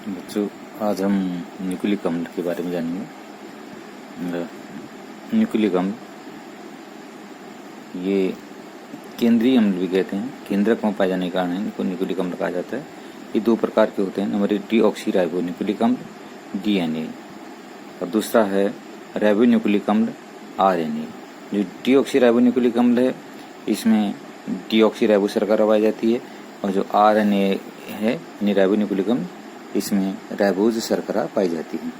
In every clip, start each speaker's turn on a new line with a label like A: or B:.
A: बच्चों, आज हम न्यूक्लिक अम्ल के बारे में जानेंगे। न्यूक्लिक अम्ल ये केंद्रीय अम्ल भी कहते हैं। केंद्रक में पाए जाने के कारण इनको न्यूक्लिक अम्ल कहा जाता है। ये दो प्रकार के होते हैं। नंबर 1 डीऑक्सी न्यूक्लिक अम्ल DNA, और दूसरा है राइबो न्यूक्लिक अम्ल RNA। जो डीऑक्सी न्यूक्लिक अम्ल है इसमें डीऑक्सी राइबो शर्करा पाई जाती है, और जो RNA है यानी राइबो न्यूक्लिक अम्ल इसमें राइबोज शर्करा पाई जाती है।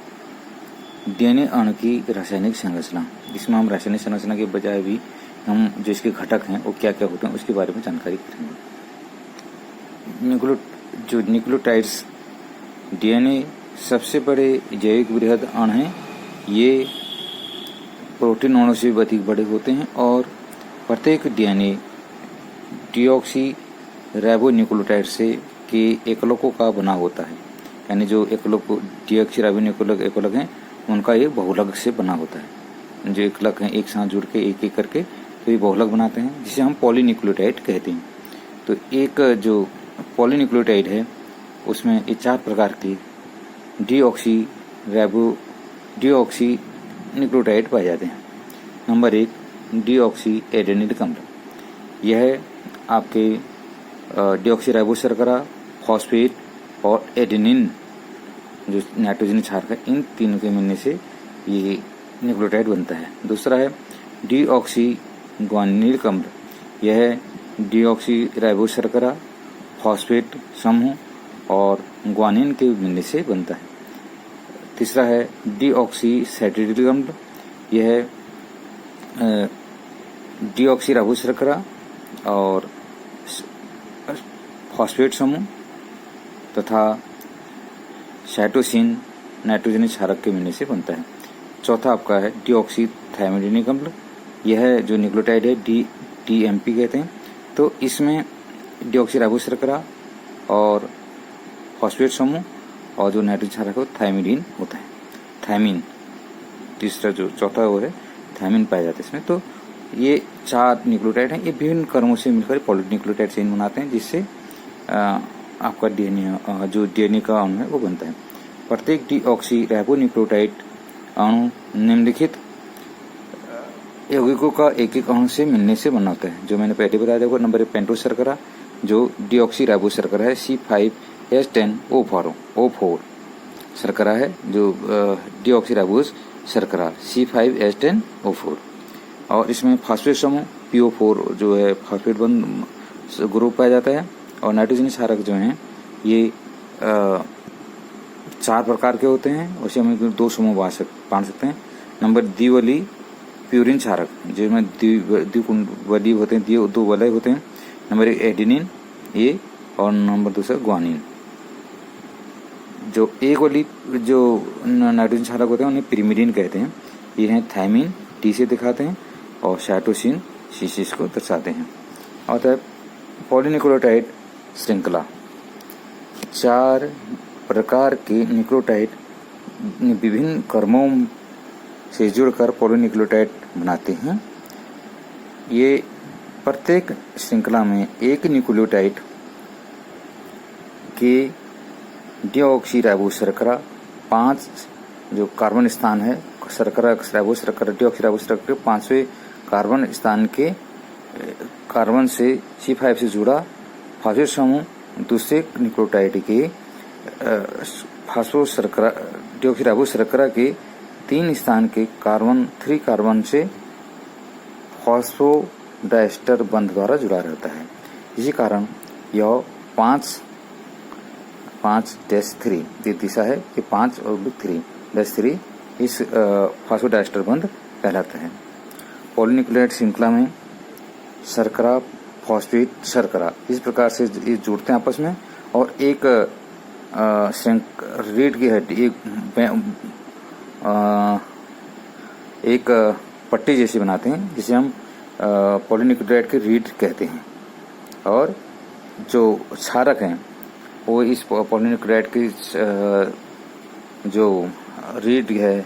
A: DNA अणु की रासायनिक संरचना, इसमें हम रासायनिक संरचना के बजाय भी हम जो इसके घटक हैं वो क्या क्या होते हैं उसके बारे में जानकारी करेंगे। जो न्यूक्लियोटाइड्स DNA सबसे बड़े जैविक बृहद अणु हैं। ये प्रोटीन अणु से भी अधिक बड़े होते हैं, और प्रत्येक DNA डीऑक्सी राइबो न्यूक्लियोटाइड से के एकलकों का बना होता है। यानी जो एकलक डीऑक्सी राइबो न्यूक्लिक एकलक हैं उनका ये बहुलक से बना होता है। जो एकलक हैं एक साथ जुड़ के एक एक करके तो ये बहुलक बनाते हैं, जिसे हम पॉलीन्यूक्लियोटाइड कहते हैं। तो एक जो पॉलीन्यूक्लियोटाइड है उसमें ये 4 प्रकार के डीऑक्सी न्यूक्लियोटाइड पाए जाते हैं। नंबर 1 डीऑक्सी एडेनिक अम्ल, यह आपके डीऑक्सी राइबो शर्करा, फॉस्फेट और एडेनिन जो नाइट्रोजन क्षारक है, इन तीनों के मिलने से ये न्यूक्लियोटाइड बनता है। दूसरा है डीऑक्सी ग्वानिलिक अम्ल, यह डीऑक्सी राइबो शर्करा, फॉस्फेट समूह और ग्वानिन के मिलने से बनता है। तीसरा है डीऑक्सी सैटिडिक अम्ल, यह डीऑक्सी राइबो शर्करा और फॉस्फेट समूह तथा साइटोसिन नाइट्रोजन क्षारक के मिलने से बनता है। चौथा आपका है डीऑक्सी थायमिडिनिक अम्ल, यह जो न्यूक्लियोटाइड है DMP कहते हैं। तो इसमें डीऑक्सी राइबो शर्करा और फॉस्फेट समूह और जो नाइट्रोजन क्षारक है थायमिडीन होता है। थायमिन तीसरा जो चौथा वो है थायमिन पाया जाता है इसमें। तो ये 4 न्यूक्लियोटाइड हैं। ये विभिन्न क्रमों से मिलकर पॉलीन्यूक्लियोटाइड चेन बनाते हैं, जिससे आपका DNA जो DNA का अणु है वो बनता है। प्रत्येक डीऑक्सी राइबो न्यूक्लियोटाइड अणु निम्नलिखित यौगिकों का एक एक अणु से मिलने से बना होता है, जो मैंने पहले बताया था। नंबर 1 पेंटोस शर्करा, जो डीऑक्सी राइबो शर्करा है, C5H10O4 शर्करा है, जो डीऑक्सी राइबो शर्करा C5H10O4। और इसमें फॉस्फेट समूह PO4 जो है फॉस्फेट बंद ग्रुप पाया जाता है। और नाइट्रोजन क्षारक जो हैं ये 4 प्रकार के होते हैं, उसे हम 2 समूह बांट सकते हैं। नंबर द्विवली प्यूरिन क्षारक, जिसमें द्विवली होते हैं, 2 वलय होते हैं। नंबर 1 एडेनिन ये, और नंबर 2 ग्वानिन। जो एक वाली जो नाइट्रोजन क्षारक होते हैं उन्हें पिरिमिडिन कहते हैं। ये हैं थायमिन T से दिखाते हैं, और साइटोसिन C से इसको दर्शाते हैं। और पॉलीन्यूक्लियोटाइड श्रृंखला, 4 प्रकार के न्यूक्लियोटाइड विभिन्न क्रमों से जुड़कर पॉलीन्यूक्लियोटाइड बनाते हैं। ये प्रत्येक श्रृंखला में एक न्यूक्लियोटाइड के डीऑक्सी राइबो शर्करा 5 जो कार्बन स्थान है शर्करा राइबो शर्करा डीऑक्सी राइबो शर्करा के 5वें कार्बन स्थान के कार्बन से C5 से जुड़ा फॉस्फेट समूह दूसरे न्यूक्लियोटाइड के फॉस्फो शर्करा डीऑक्सी राइबो शर्करा के 3 स्थान के कार्बन 3 कार्बन से फॉस्फोडाइस्टर बंध द्वारा जुड़ा रहता है। इसी कारण यह 5-3 ये दिशा है कि 5-3 इस फॉस्फोडाइस्टर बंध कहलाता है। पॉलीन्यूक्लियोटाइड श्रृंखला में शर्करा फॉस्फेट शर्करा इस प्रकार से ये जुड़ते हैं आपस में, और एक रीढ़ की हड्डी एक पट्टी जैसी बनाते हैं, जिसे हम पॉलीन्यूक्लियोटाइड की रीढ़ कहते हैं। और जो क्षारक हैं वो इस पॉलीन्यूक्लियोटाइड की जो रीढ़ है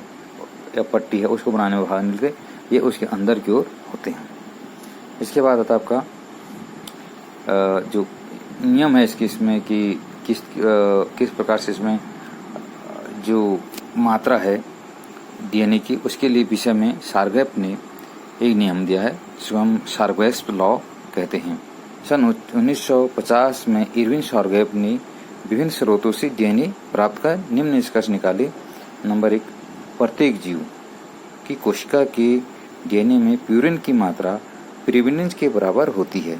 A: या पट्टी है उसको बनाने में बाहर मिलकर ये उसके अंदर की ओर होते हैं। इसके बाद आता है आपका जो नियम है इसमें कि किस प्रकार से इसमें जो मात्रा है डीएनए की, उसके लिए विषय में शारगैप ने एक नियम दिया है जिसको हम शारगैप लॉ कहते हैं। सन 1950 में इरविन शारगैप ने विभिन्न स्रोतों से डीएनए प्राप्त कर निम्न निष्कर्ष निकाले। नंबर 1, प्रत्येक जीव की कोशिका के डीएनए में प्यूरिन की मात्रा पिरिमिडिन के बराबर होती है।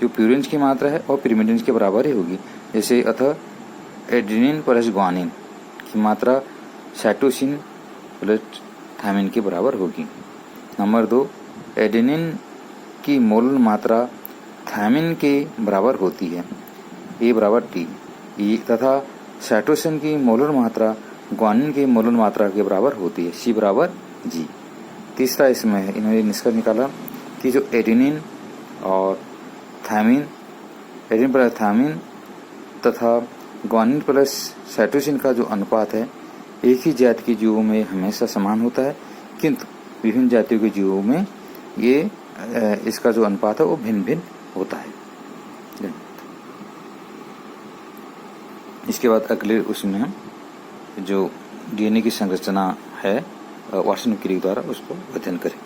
A: जो प्यूरिन की मात्रा है और पिरिमिडिन के बराबर ही होगी। जैसे अतः एडेनिन प्लस ग्वानिन की मात्रा साइटोसिन प्लस थायमिन के बराबर होगी। नंबर 2, एडेनिन की मोलर मात्रा थायमिन के बराबर होती है, ए बराबर टी, तथा साइटोसिन की मोलर मात्रा ग्वानिन की मोलर मात्रा के बराबर होती है, सी बराबर जी। तीसरा इसमें इन्होंने निष्कर्ष निकाला कि जो एडेनिन और थायमिन, एडेनिन प्लस थायमिन तथा ग्वानिन प्लस साइटोसिन का जो अनुपात है एक ही जाति के जीवों में हमेशा समान होता है, किंतु विभिन्न जातियों के जीवों में ये इसका जो अनुपात है वो भिन्न भिन्न होता है। इसके बाद अगले उसमें हम जो डीएनए की संरचना है वाटसन क्रिक द्वारा उसको अध्ययन करें।